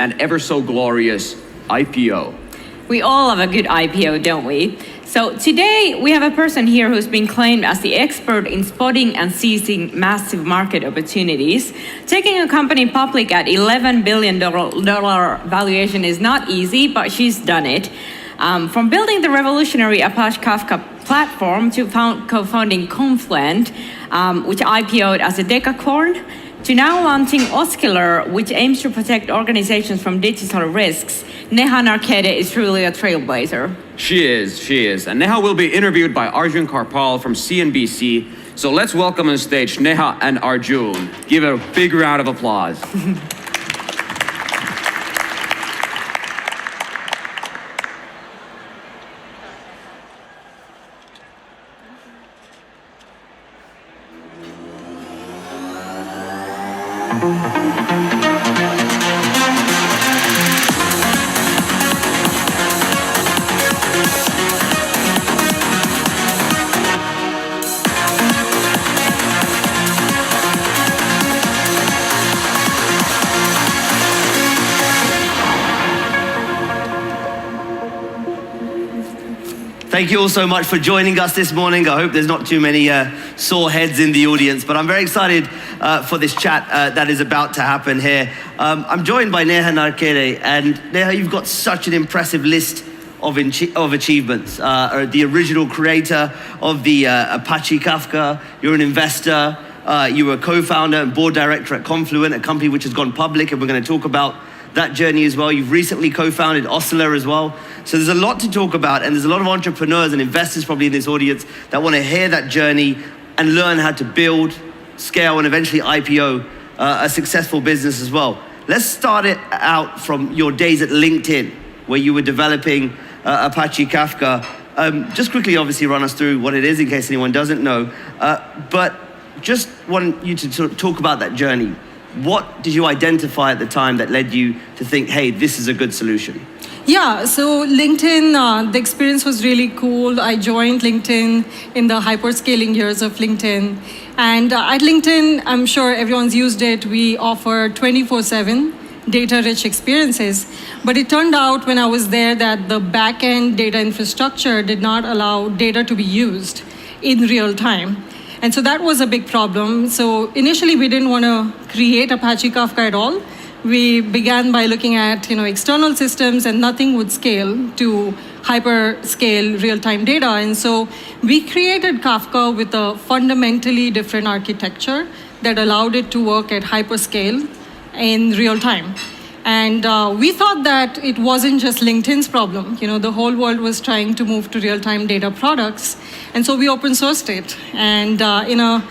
and ever so glorious IPO. We all have a good IPO, don't we? So today we have a person here who's been claimed as the expert in spotting and seizing massive market opportunities. Taking a company public at $11 billion valuation is not easy, but she's done it. From building the revolutionary Apache Kafka platform to co-founding Confluent, which IPO'd as a decacorn, to now launching Oscular, which aims to protect organizations from digital risks, Neha Narkete is truly a trailblazer. She is. And Neha will be interviewed by Arjun Karpal from CNBC. So let's welcome on stage Neha and Arjun. Give a big round of applause. Thank you all so much for joining us this morning. I hope there's not too many sore heads in the audience, but I'm very excited for this chat that is about to happen here. I'm joined by Neha Narkete, and Neha, you've got such an impressive list of achievements. The original creator of the Apache Kafka, you're an investor, you were a co-founder and board director at Confluent, a company which has gone public, and we're going to talk about that journey as well. You've recently co-founded Oscular as well. So there's a lot to talk about, and there's a lot of entrepreneurs and investors probably in this audience that want to hear that journey and learn how to build, scale, and eventually IPO a successful business as well. Let's start it out from your days at LinkedIn, where you were developing Apache Kafka. Just quickly, obviously, run us through what it is in case anyone doesn't know. But just want you to talk about that journey. What did you identify at the time that led you to think, hey, this is a good solution? Yeah, so LinkedIn, the experience was really cool. I joined LinkedIn in the hyperscaling years of LinkedIn. And at LinkedIn, I'm sure everyone's used it. We offer 24/7 data-rich experiences. But it turned out when I was there that the back-end data infrastructure did not allow data to be used in real time. And so that was a big problem. So initially, we didn't want to create Apache Kafka at all. We began by looking at external systems, and nothing would scale to hyperscale real-time data. And so we created Kafka with a fundamentally different architecture that allowed it to work at hyperscale in real time. And we thought that it wasn't just LinkedIn's problem. The whole world was trying to move to real-time data products. And so we open sourced it. And in a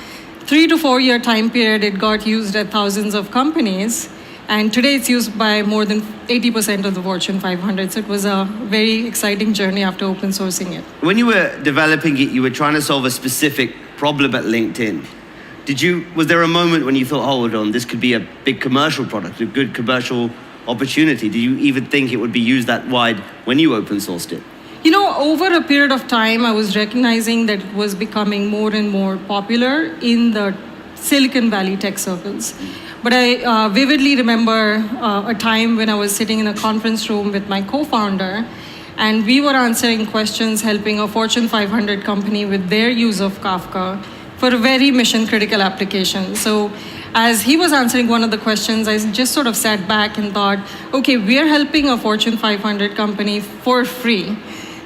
3 to 4 year time period, it got used at thousands of companies. And today it's used by more than 80% of the Fortune 500. So it was a very exciting journey after open sourcing it. When you were developing it, you were trying to solve a specific problem at LinkedIn. Was there a moment when you thought, hold on, this could be a big commercial product, a good commercial opportunity? Did you even think it would be used that wide when you open sourced it? Over a period of time, I was recognizing that it was becoming more and more popular in the Silicon Valley tech circles. But I vividly remember a time when I was sitting in a conference room with my co-founder, and we were answering questions, helping a Fortune 500 company with their use of Kafka for a very mission-critical application. So as he was answering one of the questions, I just sort of sat back and thought, okay, we're helping a Fortune 500 company for free.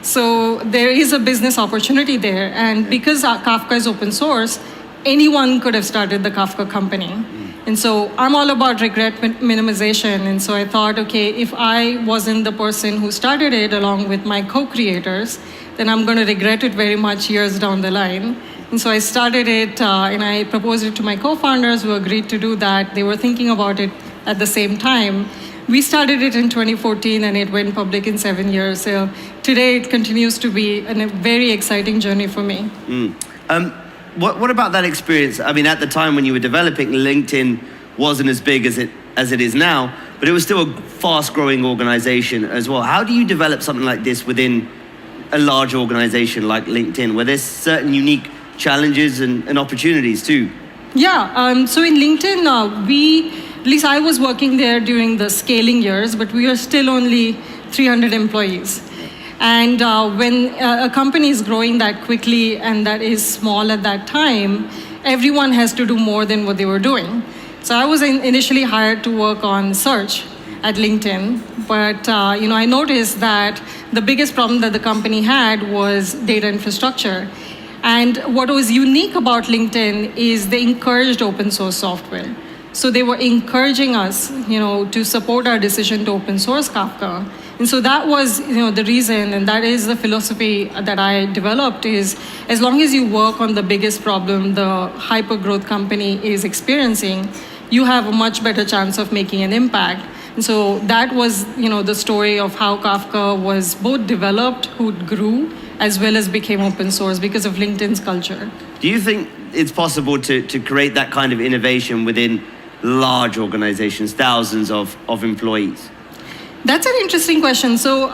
So there is a business opportunity there. And because Kafka is open source, anyone could have started the Kafka company. And so I'm all about regret minimization. And so I thought, okay, if I wasn't the person who started it along with my co-creators, then I'm going to regret it very much years down the line. And so I started it, and I proposed it to my co-founders who agreed to do that. They were thinking about it at the same time. We started it in 2014, and it went public in 7 years. So today, it continues to be a very exciting journey for me. What about that experience? I mean, at the time when you were developing, LinkedIn wasn't as big as it is now, but it was still a fast-growing organization as well. How do you develop something like this within a large organization like LinkedIn, where there's certain unique challenges and opportunities too? Yeah, so in LinkedIn, we At least I was working there during the scaling years, but we are still only 300 employees. And when a company is growing that quickly and that is small at that time, everyone has to do more than what they were doing. So I was initially hired to work on search at LinkedIn, but I noticed that the biggest problem that the company had was data infrastructure. And what was unique about LinkedIn is they encouraged open source software. So they were encouraging us, to support our decision to open source Kafka. And so that was, the reason, and that is the philosophy that I developed is, as long as you work on the biggest problem the hyper-growth company is experiencing, you have a much better chance of making an impact. And so that was, the story of how Kafka was both developed, who grew, as well as became open source because of LinkedIn's culture. Do you think it's possible to create that kind of innovation within large organizations, thousands of employees? That's an interesting question. So,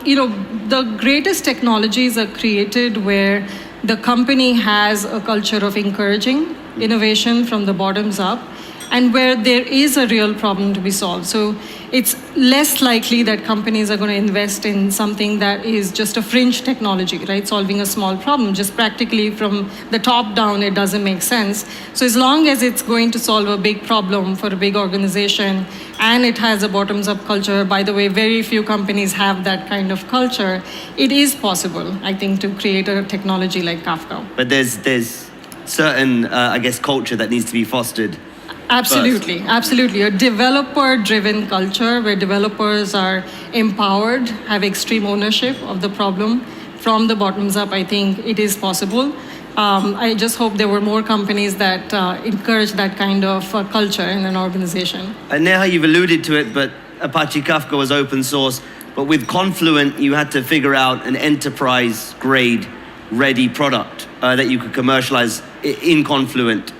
the greatest technologies are created where the company has a culture of encouraging innovation from the bottoms up, and where there is a real problem to be solved. So it's less likely that companies are going to invest in something that is just a fringe technology, right? Solving a small problem. Just practically from the top down, it doesn't make sense. So as long as it's going to solve a big problem for a big organization and it has a bottoms up culture, by the way, very few companies have that kind of culture, it is possible, I think, to create a technology like Kafka. But there's certain, culture that needs to be fostered. Absolutely, absolutely. A developer-driven culture where developers are empowered, have extreme ownership of the problem from the bottoms up, I think it is possible. I just hope there were more companies that encourage that kind of culture in an organization. And Neha, you've alluded to it, but Apache Kafka was open source. But with Confluent, you had to figure out an enterprise-grade ready product that you could commercialize in Confluent.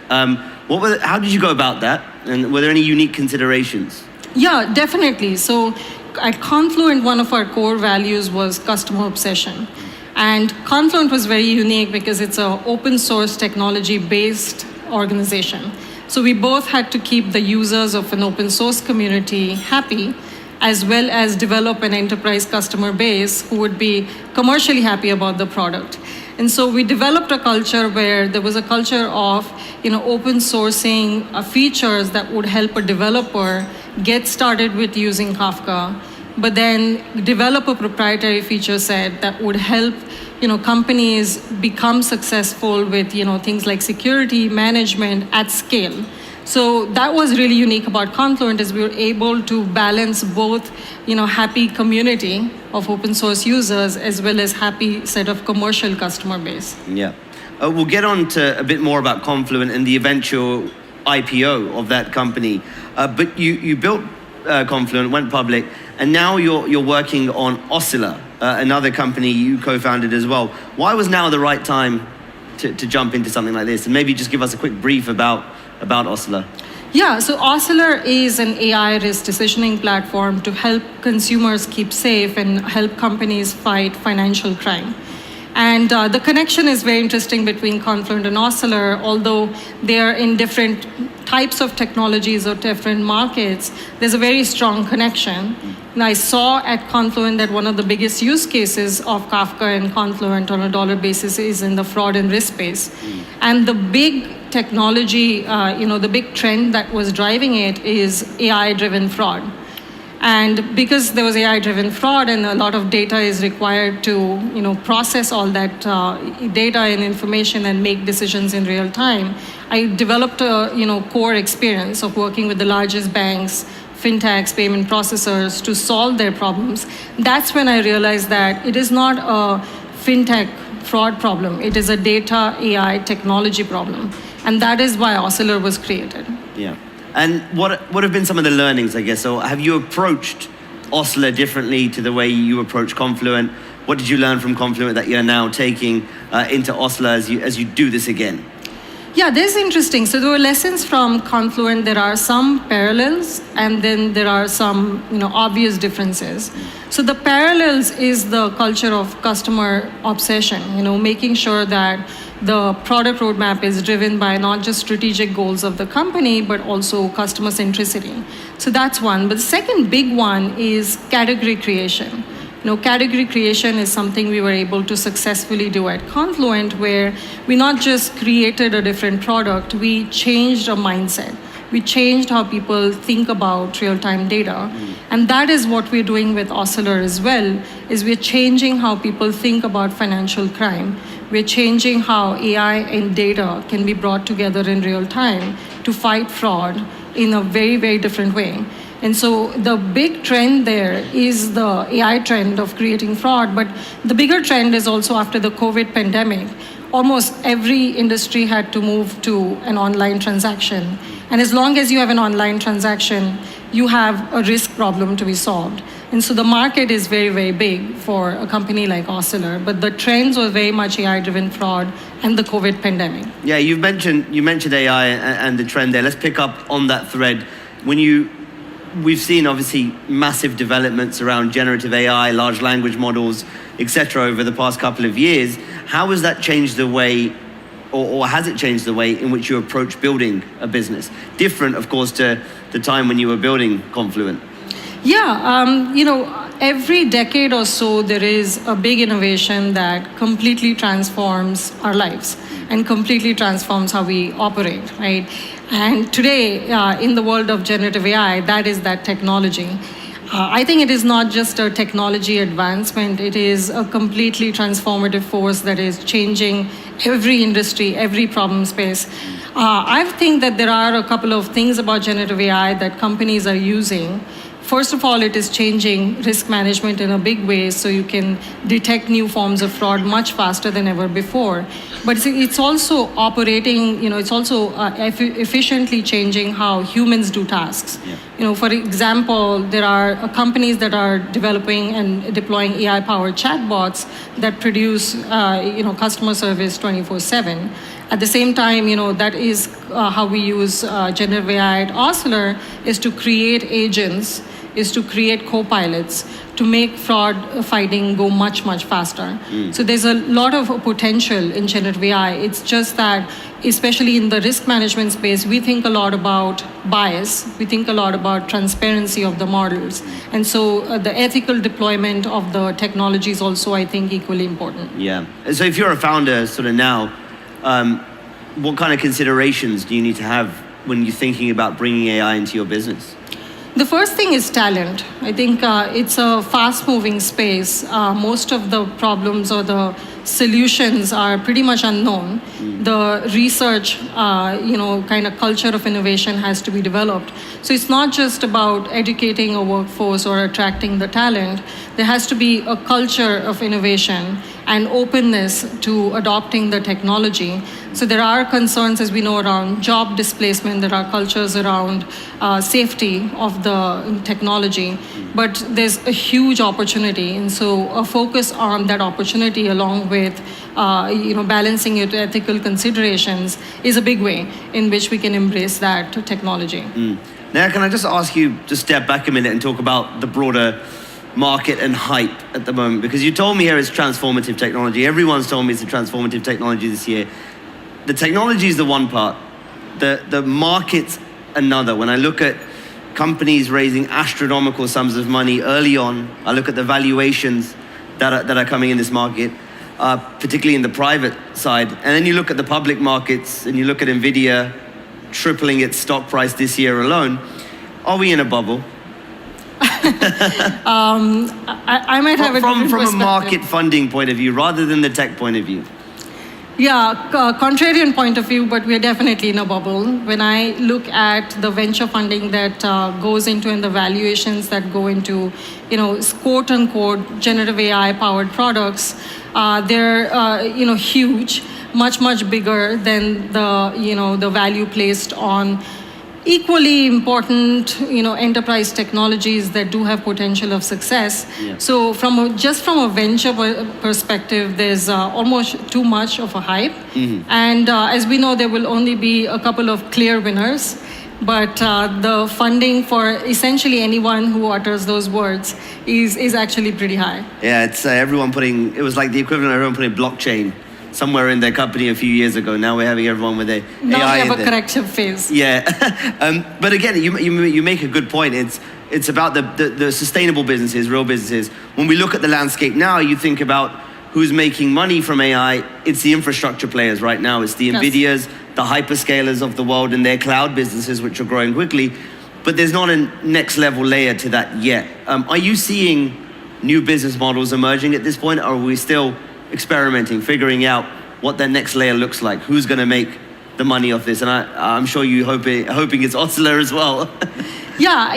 How did you go about that? And were there any unique considerations? Yeah, definitely. So at Confluent, one of our core values was customer obsession. And Confluent was very unique because it's an open source technology-based organization. So we both had to keep the users of an open source community happy, as well as develop an enterprise customer base who would be commercially happy about the product. And so we developed a culture where there was a culture of, open sourcing features that would help a developer get started with using Kafka, but then develop a proprietary feature set that would help, companies become successful with, things like security management at scale. So that was really unique about Confluent is we were able to balance both, happy community of open source users as well as happy set of commercial customer base. Yeah. We'll get on to a bit more about Confluent and the eventual IPO of that company. But you built Confluent, went public, and now you're working on Oscilla, another company you co-founded as well. Why was now the right time to jump into something like this? And maybe just give us a quick brief about Oscilla. Yeah, so Oscilla is an AI risk decisioning platform to help consumers keep safe and help companies fight financial crime. And the connection is very interesting between Confluent and Oscilla, although they are in different types of technologies or different markets, there's a very strong connection. And I saw at Confluent that one of the biggest use cases of Kafka and Confluent on a dollar basis is in the fraud and risk space. And the big technology, the big trend that was driving it is AI-driven fraud. And because there was AI-driven fraud and a lot of data is required to, process all that data and information and make decisions in real time, I developed a, core experience of working with the largest banks, fintechs, payment processors to solve their problems. That's when I realized that it is not a fintech fraud problem. It is a data AI technology problem. And that is why Oscilla was created. Yeah. And what have been some of the learnings, I guess? So have you approached Oscilla differently to the way you approach Confluent? What did you learn from Confluent that you're now taking into Oscilla as you do this again? Yeah, this is interesting. So there were lessons from Confluent. There are some parallels, and then there are some, obvious differences. So the parallels is the culture of customer obsession, making sure that the product roadmap is driven by not just strategic goals of the company, but also customer centricity. So that's one. But the second big one is category creation. Category creation is something we were able to successfully do at Confluent, where we not just created a different product, we changed a mindset. We changed how people think about real-time data. And that is what we're doing with Oscillr as well, is we're changing how people think about financial crime. We're changing how AI and data can be brought together in real time to fight fraud in a very, very different way. And so the big trend there is the AI trend of creating fraud, but the bigger trend is also after the COVID pandemic. Almost every industry had to move to an online transaction. And as long as you have an online transaction, you have a risk problem to be solved. And so the market is very, very big for a company like Oscillr, but the trends were very much AI-driven fraud and the COVID pandemic. Yeah, you mentioned AI and the trend there. Let's pick up on that thread. We've seen obviously massive developments around generative AI, large language models, etc. over the past couple of years. How has that changed the way, or has it changed the way in which you approach building a business? Different, of course, to the time when you were building Confluent. Yeah, every decade or so, there is a big innovation that completely transforms our lives and completely transforms how we operate, right? And today, in the world of generative AI, that is that technology. I think it is not just a technology advancement, it is a completely transformative force that is changing every industry, every problem space. I think that there are a couple of things about generative AI that companies are using. First of all, it is changing risk management in a big way, so you can detect new forms of fraud much faster than ever before. But it's also operating, it's also efficiently changing how humans do tasks. Yeah. For example, there are companies that are developing and deploying AI-powered chatbots that produce, customer service 24/7. At the same time, that is how we use generative AI at Oscillr, is to create agents, is to create co-pilots to make fraud fighting go much, much faster. So there's a lot of potential in generative AI. It's just that, especially in the risk management space, we think a lot about bias. We think a lot about transparency of the models. And so the ethical deployment of the technology is also, I think, equally important. Yeah. So if you're a founder sort of now, what kind of considerations do you need to have when you're thinking about bringing AI into your business? The first thing is talent. I think it's a fast-moving space. Most of the problems or the solutions are pretty much unknown. The research, kind of culture of innovation has to be developed. So it's not just about educating a workforce or attracting the talent. There has to be a culture of innovation and openness to adopting the technology. So there are concerns, as we know, around job displacement. There are cultures around safety of the technology. But there's a huge opportunity. And so a focus on that opportunity along with balancing it with ethical considerations is a big way in which we can embrace that technology. Now, can I just ask you to step back a minute and talk about the broader market and hype at the moment? Because you told me here it's transformative technology. Everyone's told me it's a transformative technology this year. The technology is the one part. The market's another. When I look at companies raising astronomical sums of money early on, I look at the valuations that are coming in this market, particularly in the private side. And then you look at the public markets and you look at NVIDIA tripling its stock price this year alone. Are we in a bubble? I might have a different from a perspective. market funding point of view rather than the tech point of view. Yeah, contrarian point of view, but we're definitely in a bubble. When I look at the venture funding that goes into and the valuations that go into, quote unquote, generative AI powered products, they're, huge, much bigger than the value placed on equally important, enterprise technologies that do have potential of success. Yeah. So from a venture perspective, there's almost too much of a hype. And as we know, there will only be a couple of clear winners. But the funding for essentially anyone who utters those words is actually pretty high. Yeah, it's it was like the equivalent of everyone putting blockchain somewhere in their company a few years ago. Now we're having everyone with their Now AI we in have a there. corrective phase. Yeah, but again, you make a good point. It's about the sustainable businesses, real businesses. When we look at the landscape now, you think about who's making money from AI. It's the infrastructure players right now. It's the Yes. Nvidias, the hyperscalers of the world, and their cloud businesses, which are growing quickly. But there's not a next level layer to that yet. Are you seeing new business models emerging at this point, or are we still experimenting, figuring out what that next layer looks like? Who's going to make the money off this? And I'm sure you hoping it's Osler as well. Yeah,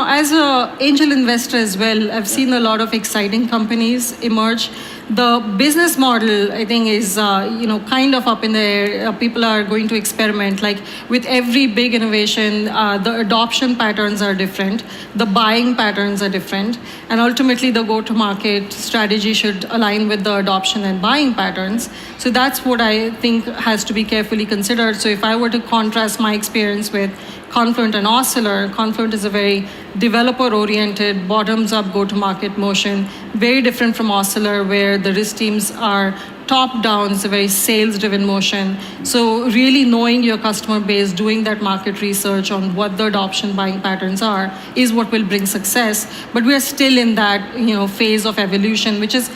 as an angel investor as well, I've seen a lot of exciting companies emerge. The business model, I think, is kind of up in the air. People are going to experiment. Like with every big innovation, the adoption patterns are different, the buying patterns are different, and ultimately the go-to-market strategy should align with the adoption and buying patterns. So that's what I think has to be carefully considered. So if I were to contrast my experience with Confluent and Osler, Confluent is a very developer-oriented, bottoms-up go-to-market motion, very different from Osler, where the risk teams are top-down. It's a very sales-driven motion. So really knowing your customer base, doing that market research on what the adoption buying patterns are, is what will bring success. But we are still in that phase of evolution, which is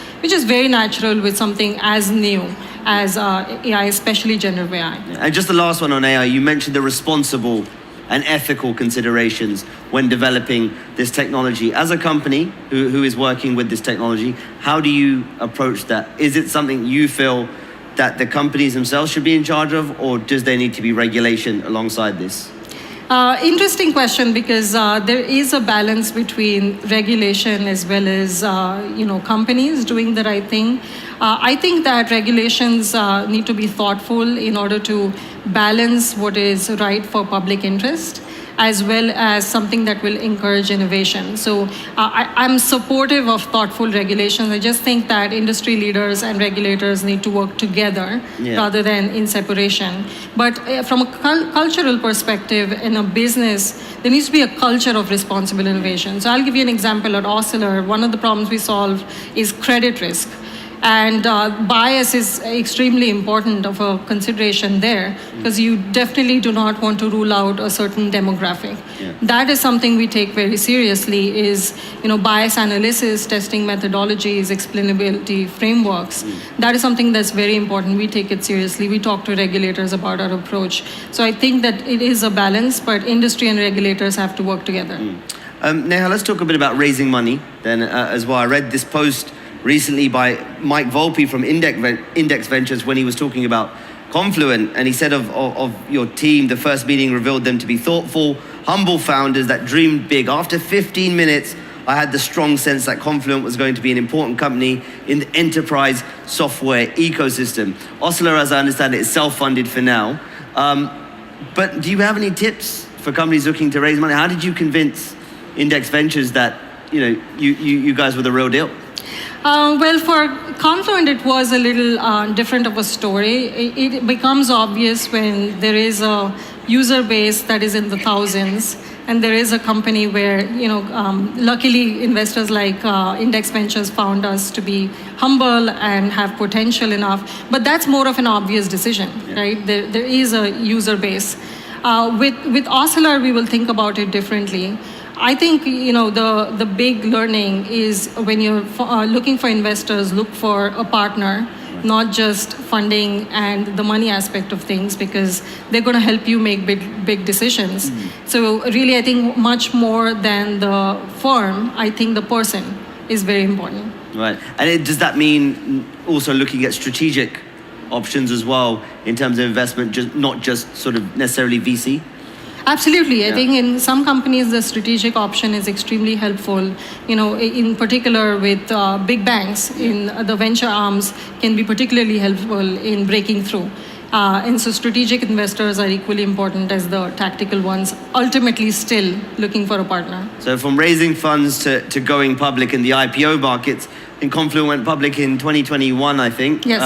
very natural with something as new as AI, especially generative AI. And just the last one on AI, you mentioned the responsible and ethical considerations when developing this technology. As a company who is working with this technology, how do you approach that? Is it something you feel that the companies themselves should be in charge of, or does there need to be regulation alongside this? Interesting question, because there is a balance between regulation as well as companies doing the right thing. I think that regulations need to be thoughtful in order to balance what is right for public interest, as well as something that will encourage innovation. So I'm supportive of thoughtful regulations. I just think that industry leaders and regulators need to work together rather than in separation. But from a cultural perspective, in a business, there needs to be a culture of responsible innovation. So I'll give you an example. At Osler, one of the problems we solve is credit risk. And bias is extremely important of a consideration there, because you definitely do not want to rule out a certain demographic. Yeah. That is something we take very seriously, is bias analysis, testing methodologies, explainability frameworks. That is something that's very important. We take it seriously. We talk to regulators about our approach. So I think that it is a balance, but industry and regulators have to work together. Neha, let's talk a bit about raising money then as well. I read this post recently by Mike Volpe from Index Ventures when he was talking about Confluent, and he said of your team, the first meeting revealed them to be thoughtful, humble founders that dreamed big. After 15 minutes, I had the strong sense that Confluent was going to be an important company in the enterprise software ecosystem. Osler, as I understand it, is self-funded for now. But do you have any tips for companies looking to raise money? How did you convince Index Ventures that you guys were the real deal? Well, for Confluent, it was a little different of a story. It becomes obvious when there is a user base that is in the thousands, and there is a company where, luckily investors like Index Ventures found us to be humble and have potential enough. But that's more of an obvious decision, right? There is a user base. With Osler, we will think about it differently. I think the big learning is when you're looking for investors, look for a partner, not just funding and the money aspect of things, because they're going to help you make big decisions. So really, I think much more than the firm, I think the person is very important. Right, and does that mean also looking at strategic options as well in terms of investment, not just sort of necessarily VC? Absolutely. I think in some companies, the strategic option is extremely helpful. In particular with big banks, in the venture arms can be particularly helpful in breaking through. And so strategic investors are equally important as the tactical ones, ultimately still looking for a partner. So from raising funds to going public in the IPO markets, and Confluent went public in 2021, I think. Yes.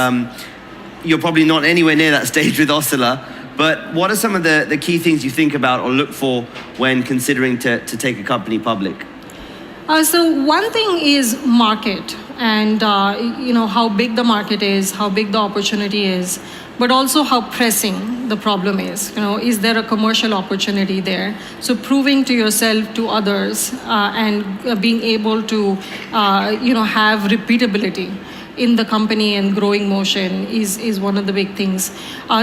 You're probably not anywhere near that stage with Osler. But what are some of the key things you think about or look for when considering to take a company public? So one thing is market, and how big the market is, how big the opportunity is, but also how pressing the problem is. Is there a commercial opportunity there? So proving to yourself, to others, and being able to have repeatability in the company and growing motion is one of the big things.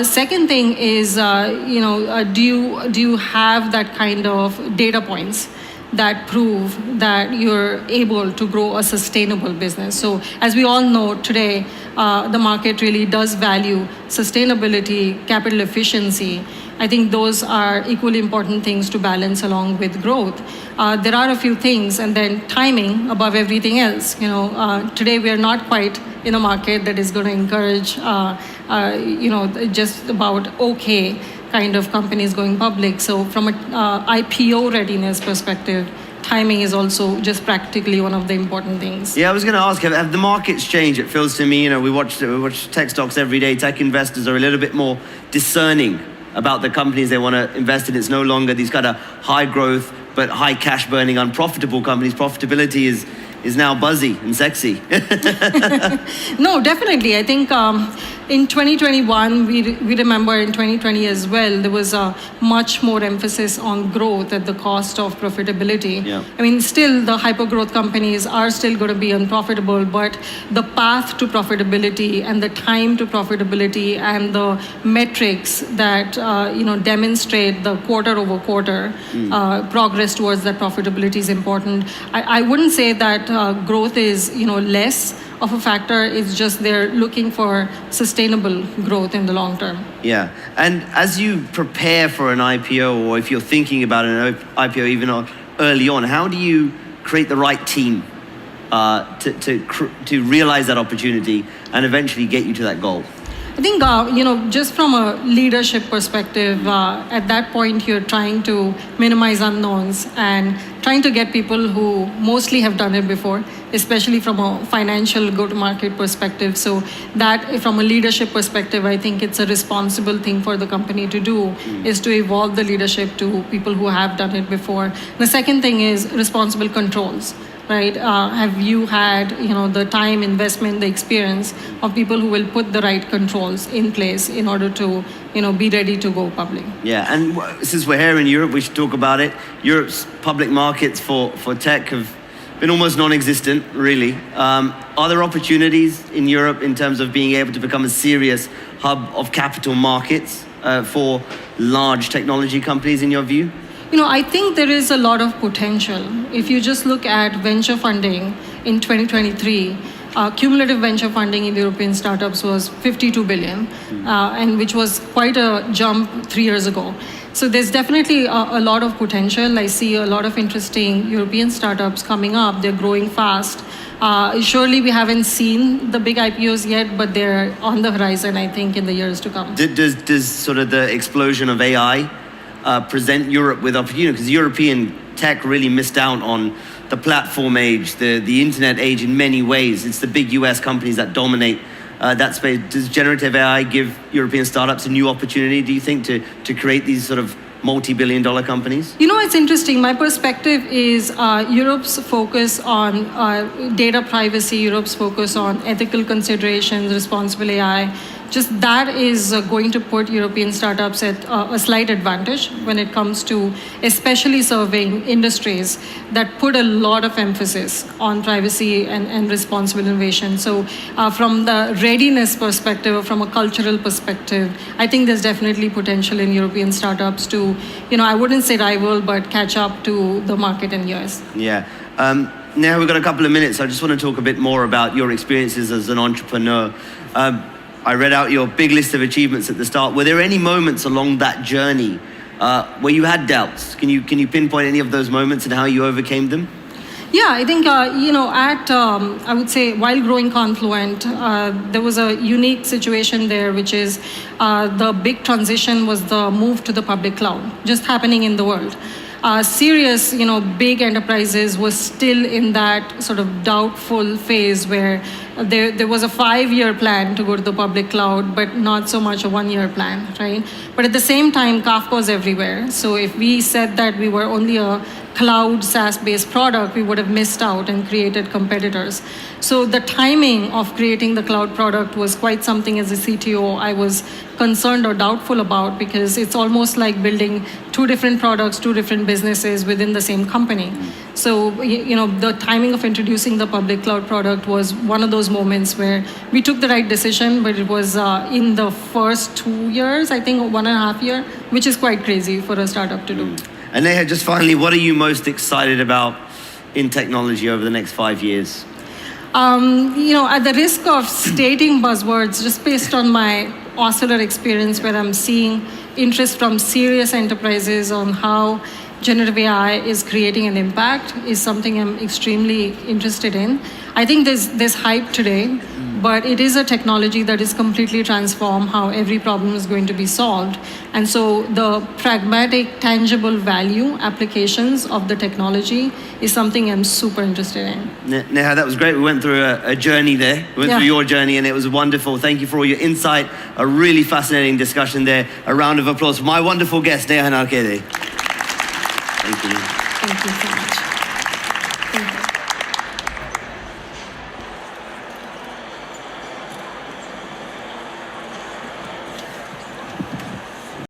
Second thing is, do you have that kind of data points that prove that you're able to grow a sustainable business? So as we all know today, the market really does value sustainability, capital efficiency. I think those are equally important things to balance along with growth. There are a few things, and then timing above everything else. Today we are not quite in a market that is going to encourage, just about okay kind of companies going public. So from an IPO readiness perspective, timing is also just practically one of the important things. Yeah, I was going to ask, have the markets changed? It feels to me, we watch tech stocks every day. Tech investors are a little bit more discerning about the companies they want to invest in. It's no longer these kind of high growth, but high cash burning, unprofitable companies. Profitability is now buzzy and sexy. No, definitely. I think in 2021, we remember in 2020 as well, there was a much more emphasis on growth at the cost of profitability. Yeah. I mean, still the hyper-growth companies are still going to be unprofitable, but the path to profitability and the time to profitability and the metrics that demonstrate the quarter-over-quarter progress towards that profitability is important. I wouldn't say that growth is less of a factor. It's just they're looking for sustainable growth in the long term. Yeah, and as you prepare for an IPO, or if you're thinking about an IPO even early on, how do you create the right team to realize that opportunity and eventually get you to that goal? I think, just from a leadership perspective, at that point, you're trying to minimize unknowns and trying to get people who mostly have done it before, especially from a financial go-to-market perspective. So that, from a leadership perspective, I think it's a responsible thing for the company to do, is to evolve the leadership to people who have done it before. The second thing is responsible controls. Right? Have you had, the time, investment, the experience of people who will put the right controls in place in order to, be ready to go public? Yeah, and since we're here in Europe, we should talk about it. Europe's public markets for tech have been almost non-existent, really. Are there opportunities in Europe in terms of being able to become a serious hub of capital markets for large technology companies, in your view? I think there is a lot of potential. If you just look at venture funding in 2023, cumulative venture funding in European startups was 52 billion, and which was quite a jump 3 years ago. So there's definitely a lot of potential. I see a lot of interesting European startups coming up. They're growing fast. Surely we haven't seen the big IPOs yet, but they're on the horizon, I think, in the years to come. Does sort of the explosion of AI present Europe with opportunity? Because European tech really missed out on the platform age, the internet age in many ways. It's the big US companies that dominate that space. Does generative AI give European startups a new opportunity, do you think, to create these sort of multi-billion-dollar companies? It's interesting. My perspective is Europe's focus on data privacy, Europe's focus on ethical considerations, responsible AI. Just that is going to put European startups at a slight advantage when it comes to especially serving industries that put a lot of emphasis on privacy and responsible innovation. So from the readiness perspective, or from a cultural perspective, I think there's definitely potential in European startups to, I wouldn't say rival, but catch up to the market in US. Yeah. Now we've got a couple of minutes. I just want to talk a bit more about your experiences as an entrepreneur. I read out your big list of achievements at the start. Were there any moments along that journey where you had doubts? Can you pinpoint any of those moments and how you overcame them? Yeah, I think, I would say while growing Confluent, there was a unique situation there, which is the big transition was the move to the public cloud, just happening in the world. Serious, big enterprises were still in that sort of doubtful phase where there was a 5-year plan to go to the public cloud, but not so much a 1-year plan, right? But at the same time, Kafka was everywhere. So if we said that we were only a cloud SaaS-based product, we would have missed out and created competitors. So the timing of creating the cloud product was quite something as a CTO I was concerned or doubtful about, because it's almost like building two different products, two different businesses within the same company. So, the timing of introducing the public cloud product was one of those moments where we took the right decision, but it was in the first 2 years, I think 1.5 years, which is quite crazy for a startup to do. And Neha, just finally, what are you most excited about in technology over the next 5 years? At the risk of stating buzzwords, just based on my Oscillator experience, where I'm seeing interest from serious enterprises on how generative AI is creating an impact, is something I'm extremely interested in. I think there's hype today, but it is a technology that is completely transformed how every problem is going to be solved. And so the pragmatic, tangible value applications of the technology is something I'm super interested in. Neha, that was great. We went through a journey there. We went through your journey, and it was wonderful. Thank you for all your insight. A really fascinating discussion there. A round of applause for my wonderful guest, Neha Narkede. Thank you. Thank you so much.